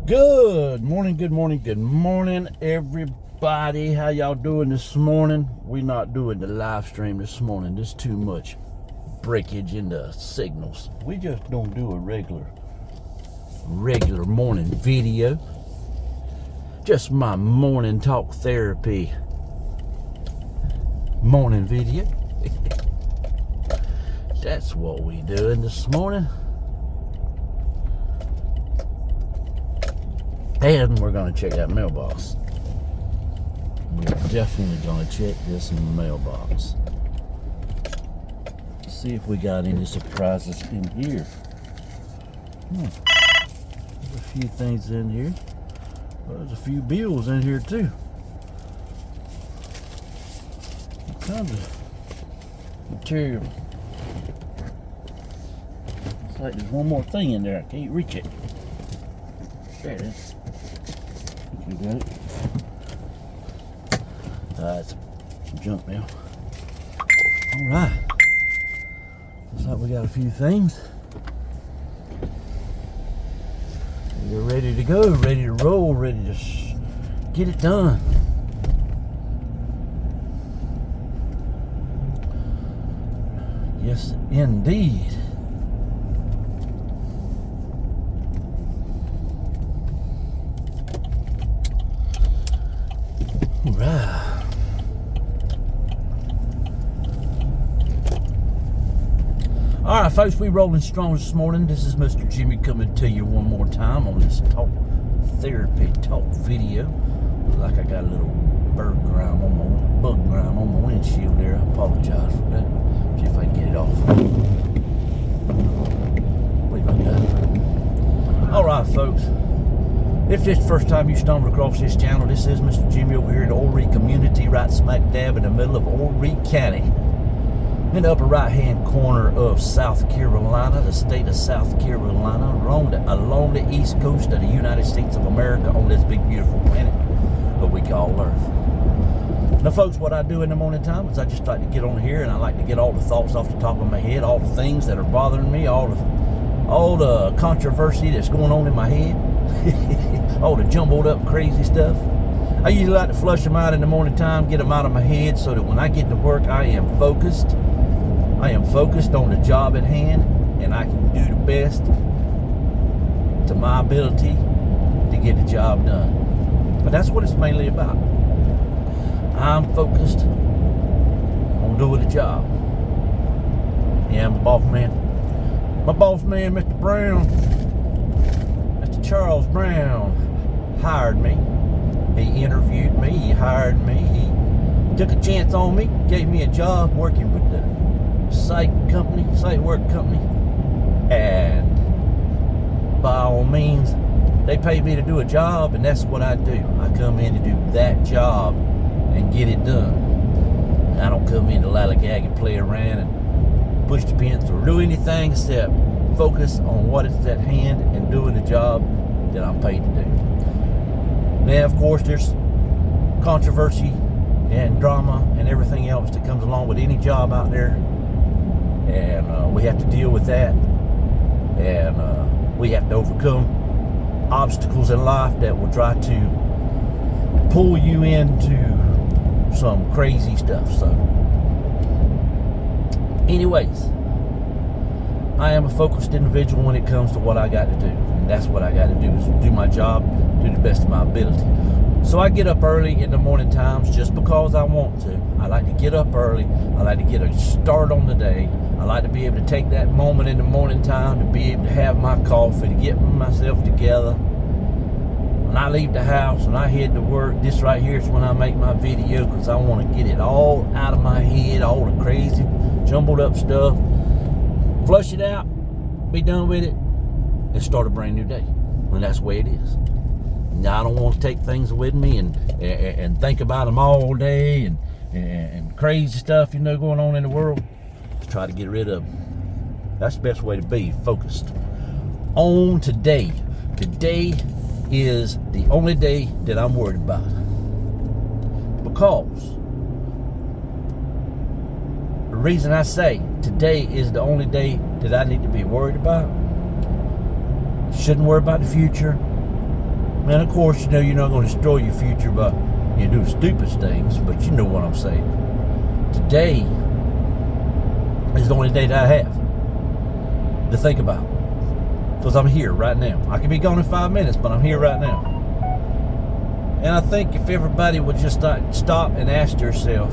Good morning, everybody. How y'all doing this morning? We're not doing the live stream this morning. There's too much breakage in the signals. We just don't do a regular morning video. Just my morning talk therapy morning video. That's what we doing this morning. And we're going to check that mailbox. We're definitely going to check this mailbox. See if we got any surprises in here. There's a few things in here. Well, there's a few bills in here too. What kind of material? Looks like there's one more thing in there. I can't reach it. There it is. You got it? It's some junk mail. Alright. Looks like we got a few things. We're ready to go, ready to roll, ready to get it done. Yes, indeed. Right. All right, folks, we rolling strong this morning. This is Mr. Jimmy coming to you one more time on this talk therapy talk video. Looks like I got a little bug grime on my windshield there. I apologize for that. See if I can get it off. What do I got? All right, folks. If this is the first time you stumbled across this channel, this is Mr. Jimmy over here in the Horry community, right smack dab in the middle of Horry County. In the upper right-hand corner of South Carolina, the state of South Carolina, along the east coast of the United States of America on this big, beautiful planet that we call Earth. Now, folks, what I do in the morning time is I just like to get on here and I like to get all the thoughts off the top of my head, all the things that are bothering me, all the controversy that's going on in my head. All the jumbled up crazy stuff. I usually like to flush them out in the morning time, get them out of my head so that when I get to work, I am focused. I am focused on the job at hand, and I can do the best to my ability to get the job done. But that's what it's mainly about. I'm focused on doing the job. Yeah, I'm the boss man. My boss man, Mr. Brown. Charles Brown hired me. He interviewed me. He hired me. He took a chance on me. Gave me a job working with the site work company. And by all means, they paid me to do a job, and that's what I do. I come in to do that job and get it done. I don't come in to lollygag and play around and push the pins or do anything except focus on what is at hand and doing the job that I'm paid to do. Now, of course, there's controversy and drama and everything else that comes along with any job out there, and we have to deal with that, and we have to overcome obstacles in life that will try to pull you into some crazy stuff. So anyways, I am a focused individual when it comes to what I got to do. And that's what I got to do, is do my job, do the best of my ability. So I get up early in the morning times just because I want to. I like to get up early. I like to get a start on the day. I like to be able to take that moment in the morning time to be able to have my coffee, to get myself together. When I leave the house, when I head to work, this right here is when I make my video, because I want to get it all out of my head, all the crazy, jumbled up stuff. Flush it out, be done with it, and start a brand new day. And that's the way it is. Now, I don't want to take things with me and think about them all day and crazy stuff, going on in the world. Just try to get rid of them. That's the best way to be, focused on today. Today is the only day that I'm worried about. Because the reason I say today is the only day that I need to be worried about. Shouldn't worry about the future. Man, of course, you know you're not going to destroy your future by doing stupid things, but you know what I'm saying. Today is the only day that I have to think about, because I'm here right now. I could be gone in 5 minutes, but I'm here right now. And I think if everybody would just stop and ask yourself,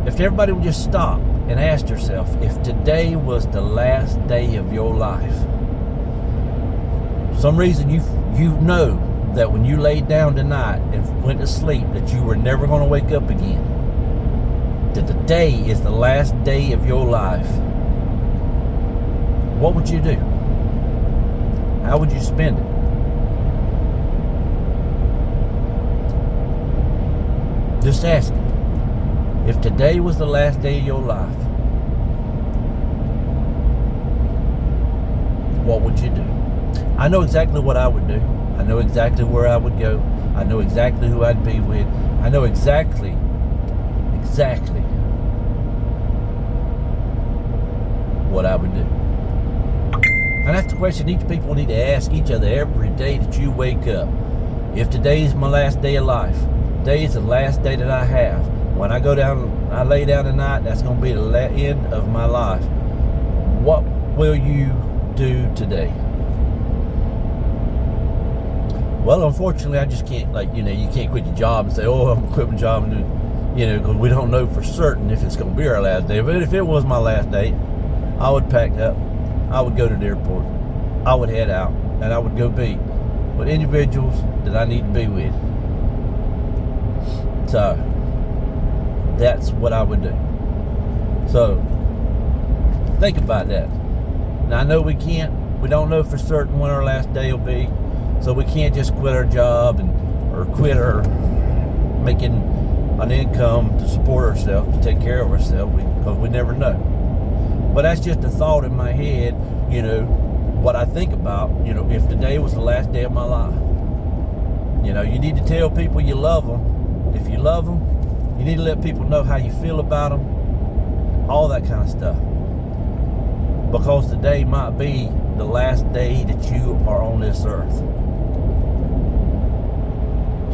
if everybody would just stop and ask yourself, if today was the last day of your life, for some reason you know that when you laid down tonight and went to sleep that you were never going to wake up again, that today is the last day of your life, what would you do? How would you spend it? Just ask it. If today was the last day of your life, what would you do? I know exactly what I would do. I know exactly where I would go. I know exactly who I'd be with. I know exactly what I would do. And that's the question each people need to ask each other every day that you wake up. If today is my last day of life, today is the last day that I have. When I go down, I lay down tonight, that's going to be the end of my life. What will you do today? Well, unfortunately, I just can't, you can't quit your job and say, oh, I'm going to quit my job and do, because we don't know for certain if it's going to be our last day. But if it was my last day, I would pack up, I would go to the airport, I would head out, and I would go be with individuals that I need to be with. So, that's what I would do. So, think about that. Now, I know we don't know for certain when our last day will be, so we can't just quit our job or quit our making an income to support ourselves, to take care of ourselves, because we never know. But that's just a thought in my head, what I think about, if today was the last day of my life. You need to tell people you love them. If you love them, you need to let people know how you feel about them, all that kind of stuff. Because today might be the last day that you are on this earth.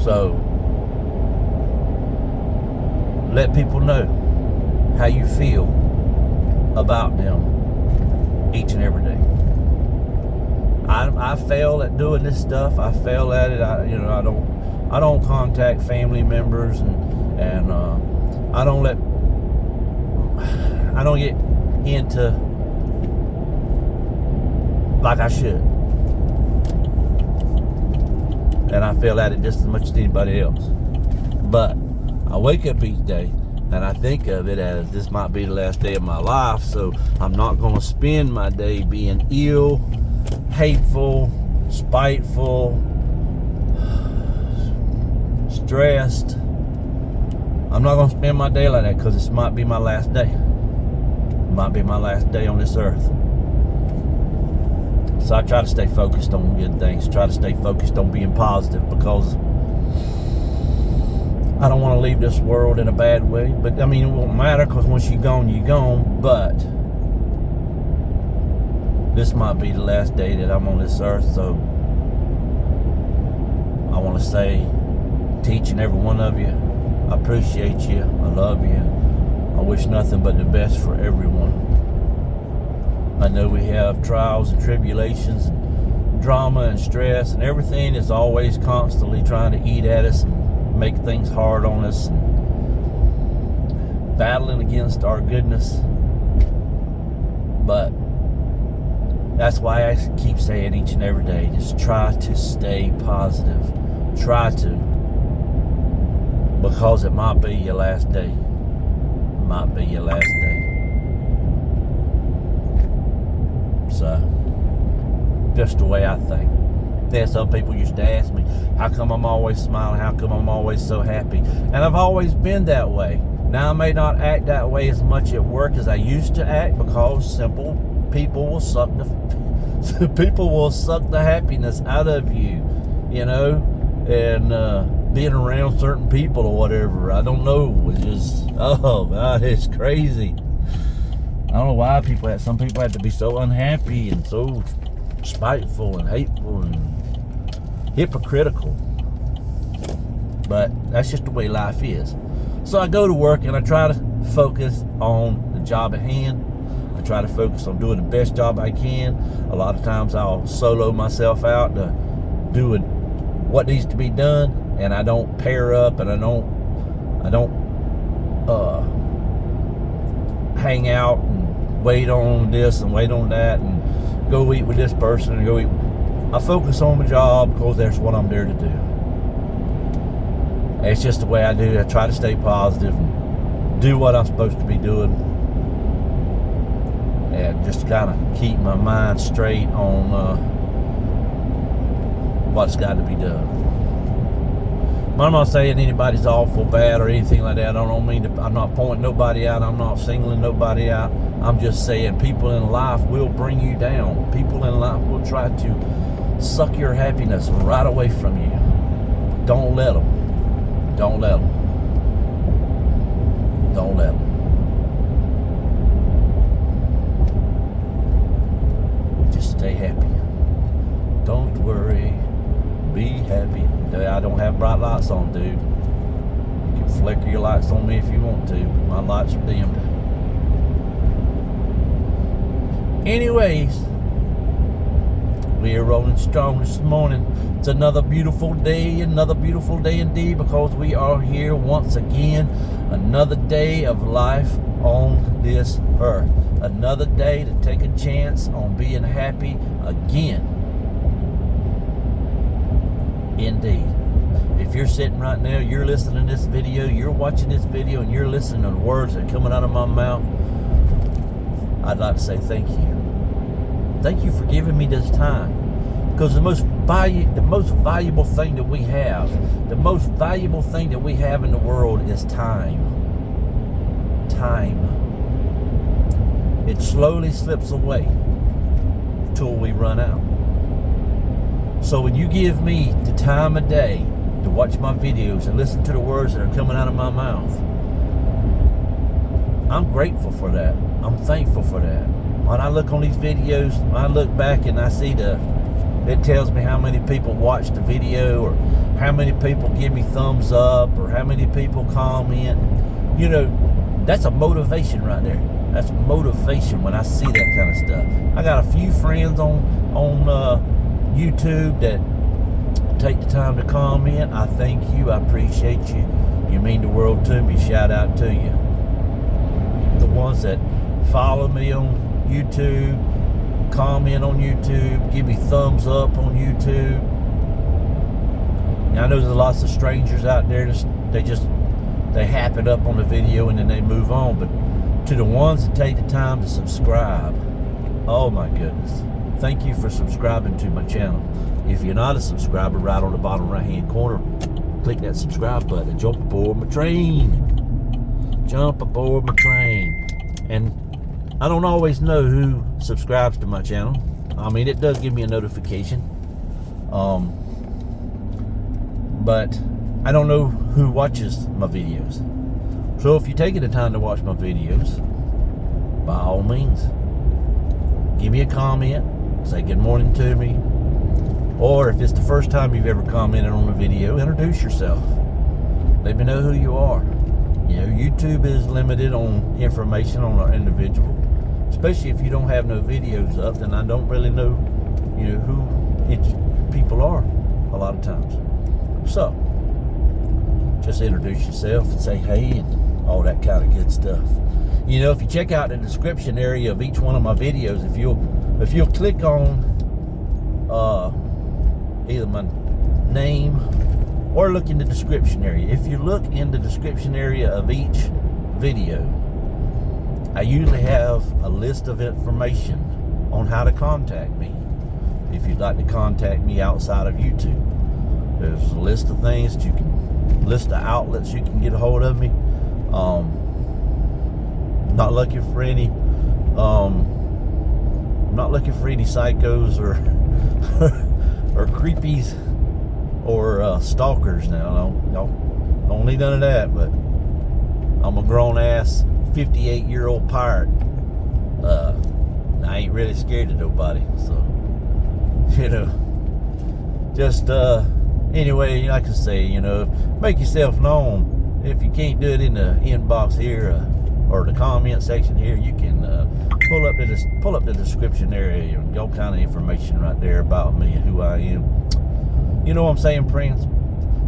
So, let people know how you feel about them each and every day. I fail at doing this stuff. I fail at it. I don't contact family members and I don't get into like I should. And I fail at it just as much as anybody else. But I wake up each day and I think of it as this might be the last day of my life, so I'm not going to spend my day being ill, hateful, spiteful, stressed. I'm not going to spend my day like that, because this might be my last day. It might be my last day on this earth. So I try to stay focused on good things. Try to stay focused on being positive, because I don't want to leave this world in a bad way. But, it won't matter, because once you're gone, you're gone. But this might be the last day that I'm on this earth. So I want to say to each and every one of you, I appreciate you. I love you. I wish nothing but the best for everyone. I know we have trials and tribulations and drama and stress and everything is always constantly trying to eat at us and make things hard on us and battling against our goodness. But that's why I keep saying each and every day, just try to stay positive. Try to. Because it might be your last day. It might be your last day. So, just the way I think. Then some people used to ask me, how come I'm always smiling? How come I'm always so happy? And I've always been that way. Now I may not act that way as much at work as I used to act, because simple people will suck the happiness out of you, and being around certain people or whatever. I don't know. It's just, oh God, it's crazy. I don't know why some people have to be so unhappy and so spiteful and hateful and hypocritical. But that's just the way life is. So I go to work and I try to focus on the job at hand. I try to focus on doing the best job I can. A lot of times I'll solo myself out to doing what needs to be done, and I don't pair up, and I don't hang out and wait on this and wait on that and go eat with this person and go eat. I focus on my job because that's what I'm there to do. It's just the way I do. I try to stay positive and do what I'm supposed to be doing, and just kind of keep my mind straight on what's got to be done. I'm not saying anybody's awful bad or anything like that. I don't mean to, I'm not pointing nobody out. I'm not singling nobody out. I'm just saying people in life will bring you down. People in life will try to suck your happiness right away from you. Don't let them. Don't let them. Don't let them. Just stay happy. Don't worry. Be happy. I don't have bright lights on, dude. You can flicker your lights on me if you want to. My lights are dimmed. Anyways, we are rolling strong this morning. It's another beautiful day indeed, because we are here once again. Another day of life on this earth. Another day to take a chance on being happy again. Indeed. If you're sitting right now, you're listening to this video, you're watching this video, and you're listening to the words that are coming out of my mouth, I'd like to say thank you. Thank you for giving me this time. Because the most valuable thing that we have, the most valuable thing that we have in the world is time. Time. It slowly slips away until we run out. So when you give me the time of day to watch my videos and listen to the words that are coming out of my mouth, I'm grateful for that. I'm thankful for that. When I look on these videos, when I look back and I see it tells me how many people watch the video, or how many people give me thumbs up, or how many people comment. You know, that's a motivation right there. That's motivation when I see that kind of stuff. I got a few friends on YouTube that take the time to comment. I thank you. I appreciate you. You mean the world to me. Shout out to you. The ones that follow me on YouTube, comment on YouTube, give me thumbs up on YouTube. Now, I know there's lots of strangers out there. They happen up on the video and then they move on. But to the ones that take the time to subscribe, oh my goodness. Thank you for subscribing to my channel. If you're not a subscriber, right on the bottom right hand corner, click that subscribe button and jump aboard my train. Jump aboard my train. And I don't always know who subscribes to my channel. I mean, it does give me a notification. But I don't know who watches my videos. So if you're taking the time to watch my videos, by all means, give me a comment. Say good morning to me. Or if it's the first time you've ever commented on a video, introduce yourself. Let me know who you are. You know, YouTube is limited on information on an individual. Especially if you don't have no videos up, then I don't really know, you know, who people are a lot of times. So, just introduce yourself and say hey and all that kind of good stuff. You know, if you check out the description area of each one of my videos, if you'll click on either my name or look in the description area. If you look in the description area of each video, I usually have a list of information on how to contact me. If you'd like to contact me outside of YouTube, there's a list of things that you can, list of outlets you can get a hold of me. Not looking for any psychos or creepies or stalkers. Now, don't need none of that. But I'm a grown ass 58-year-old pirate. I ain't really scared of nobody. So, you know, just anyway, like I say, you know, make yourself known. If you can't do it in the inbox here or the comment section here, you can pull up the description area and all kind of information right there about me and who I am. You know what I'm saying, friends?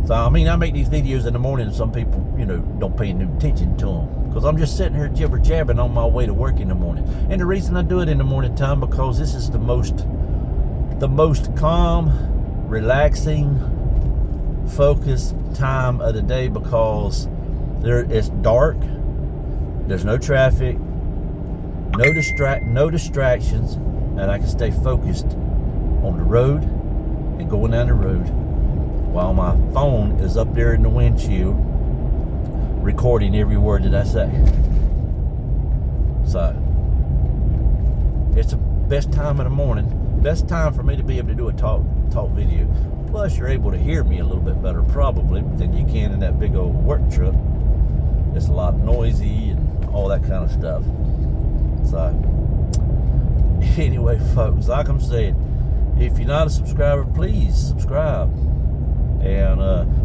So I mean, I make these videos in the morning, and some people, you know, don't pay any attention to them because I'm just sitting here jibber jabbing on my way to work in the morning. And the reason I do it in the morning time, because this is the most calm, relaxing, focused time of the day, because it's dark, there's no traffic, no distractions, and I can stay focused on the road and going down the road while my phone is up there in the windshield recording every word that I say. So it's the best time of the morning, best time for me to be able to do a talk video. Plus, you're able to hear me a little bit better probably than you can in that big old work truck. It's a lot noisy and all that kind of stuff. So anyway, folks, like I'm saying, if you're not a subscriber, please subscribe. And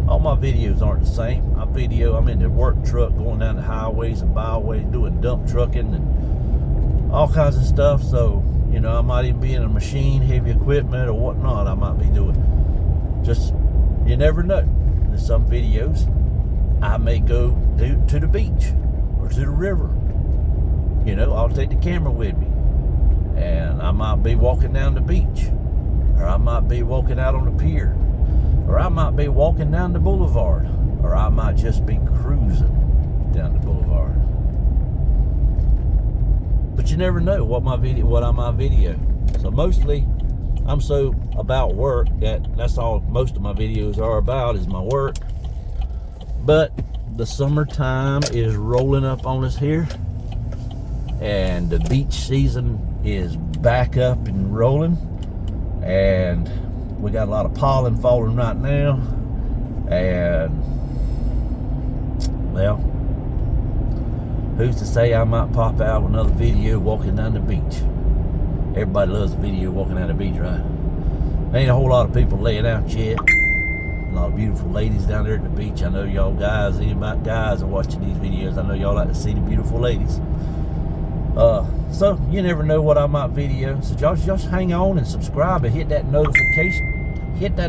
all my videos aren't the same. I'm in the work truck going down the highways and byways doing dump trucking and all kinds of stuff. So, you know, I might even be in a machine, heavy equipment or whatnot I might be doing. Just, you never know. In some videos, I may go to the beach or to the river. You know, I'll take the camera with me. And I might be walking down the beach. Or I might be walking out on the pier. Or I might be walking down the boulevard. Or I might just be cruising down the boulevard. But you never know what on my video. So mostly, I'm so about work that's all most of my videos are about, is my work. But the summertime is rolling up on us here, and the beach season is back up and rolling, and we got a lot of pollen falling right now. And well, who's to say I might pop out with another video walking down the beach? Everybody loves a video walking down the beach, right? There ain't a whole lot of people laying out yet. A lot of beautiful ladies down there at the beach. I know y'all guys, anybody guys are watching these videos, I know y'all like to see the beautiful ladies. So you never know what I might video. So y'all just hang on and subscribe and hit that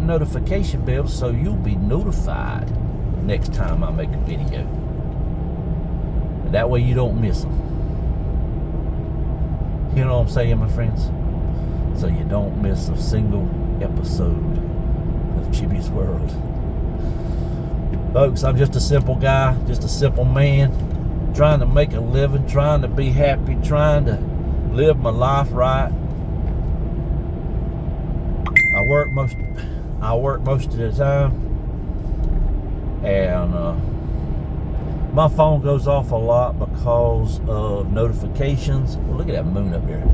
notification bell so you'll be notified next time I make a video. And that way you don't miss them. You know what I'm saying, my friends? So you don't miss a single episode of Chibi's World. Folks, I'm just a simple guy, just a simple man, trying to make a living, trying to be happy, trying to live my life right. I work most of the time, and my phone goes off a lot because of notifications. Well, look at that moon up there.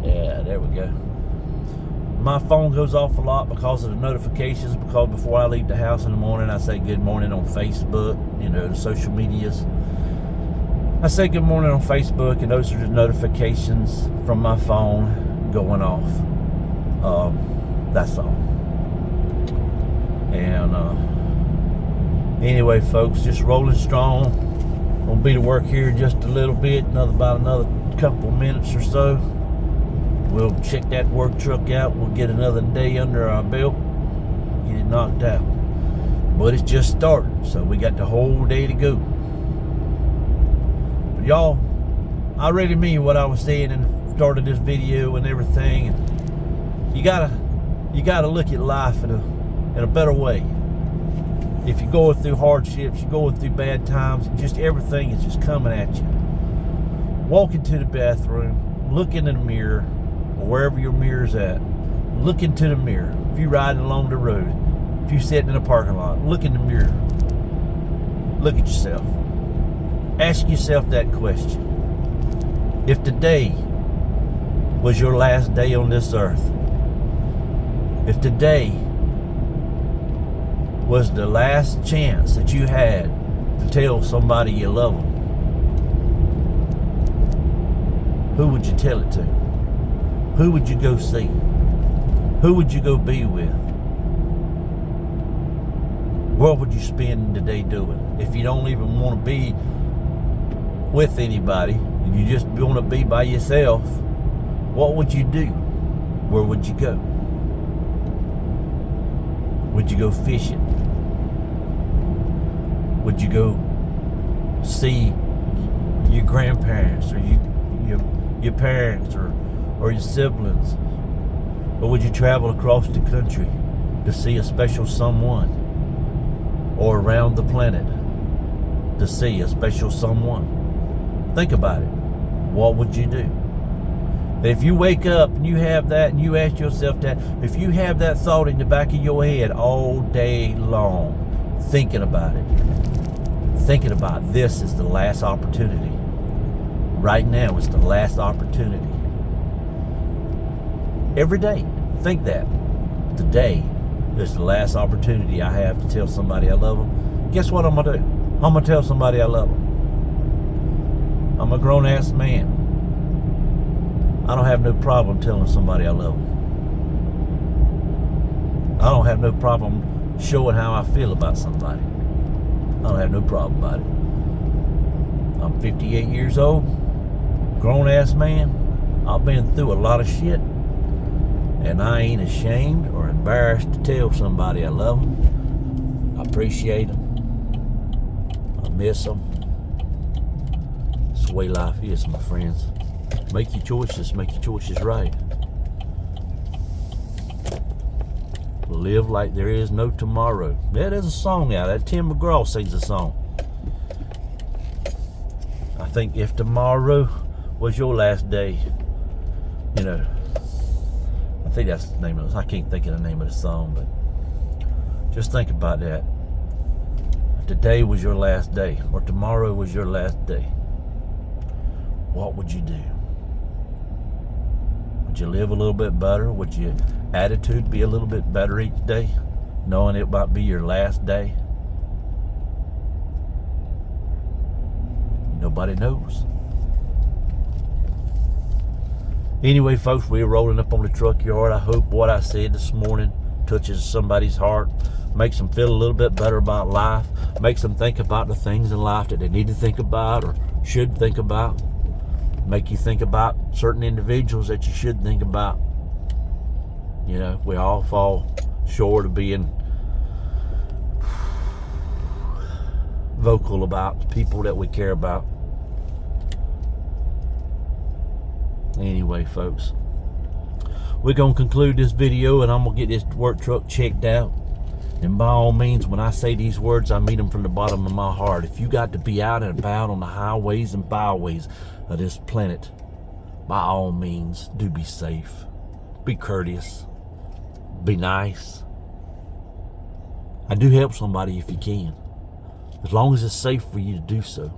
Yeah, there we go. My phone goes off a lot because of the notifications, because before I leave the house in the morning, I say good morning on Facebook, you know, the social medias. I say good morning on Facebook, and those are the notifications from my phone going off. That's all. And anyway, folks, just rolling strong. Gonna be to work here in just a little bit, about another couple of minutes or so. We'll check that work truck out. We'll get another day under our belt, get it knocked out. But it's just started, so we got the whole day to go. But y'all, I really mean what I was saying in the start of this video and everything. You gotta look at life in a better way. If you're going through hardships, you're going through bad times, just everything is just coming at you. Walk into the bathroom, look in the mirror, or wherever your mirror's at. Look into the mirror. If you're riding along the road, if you're sitting in a parking lot, look in the mirror. Look at yourself. Ask yourself that question. If today was your last day on this earth, if today was the last chance that you had to tell somebody you love them, who would you tell it to? Who would you go see? Who would you go be with? What would you spend the day doing? If you don't even want to be with anybody, and you just want to be by yourself, what would you do? Where would you go? Would you go fishing? Would you go see your grandparents or your parents or your siblings? Or would you travel across the country to see a special someone? Or around the planet to see a special someone? Think about it. What would you do? If you wake up and you have that and you ask yourself that, if you have that thought in the back of your head all day long, thinking about it, thinking about this is the last opportunity. Right now is the last opportunity. Every day, think that. Today is the last opportunity I have to tell somebody I love them. Guess what I'm going to do? I'm going to tell somebody I love them. I'm a grown-ass man. I don't have no problem telling somebody I love them. I don't have no problem showing how I feel about somebody. I don't have no problem about it. I'm 58 years old, grown-ass man. I've been through a lot of shit, and I ain't ashamed or embarrassed to tell somebody I love them. I appreciate them. I miss them. It's the way life is, my friends. Make your choices right. Live like there is no tomorrow. Yeah, there's a song out there. Tim McGraw sings a song. I think if tomorrow was your last day, you know, I think that's the name of it. I can't think of the name of the song, but just think about that. If today was your last day, or tomorrow was your last day, what would you do? Would you live a little bit better? Would your attitude be a little bit better each day, knowing it might be your last day? Nobody knows. Anyway, folks, we're rolling up on the truck yard. I hope what I said this morning touches somebody's heart, makes them feel a little bit better about life, makes them think about the things in life that they need to think about or should think about. Make you think about certain individuals that you should think about. You know, we all fall short of being vocal about the people that we care about. Anyway, folks, we're going to conclude this video, and I'm going to get this work truck checked out. And by all means, when I say these words, I mean them from the bottom of my heart. If you got to be out and about on the highways and byways of this planet, by all means, do be safe. Be courteous. Be nice. I do help somebody if you can, as long as it's safe for you to do so.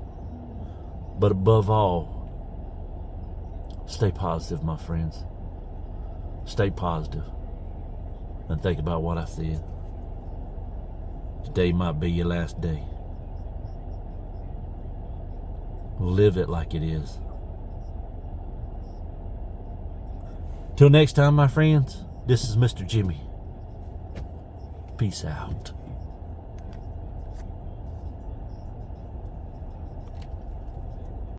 But above all, stay positive, my friends. Stay positive. And think about what I said. Today might be your last day. Live it like it is. Till next time, my friends, this is Mr. Jimmy. Peace out.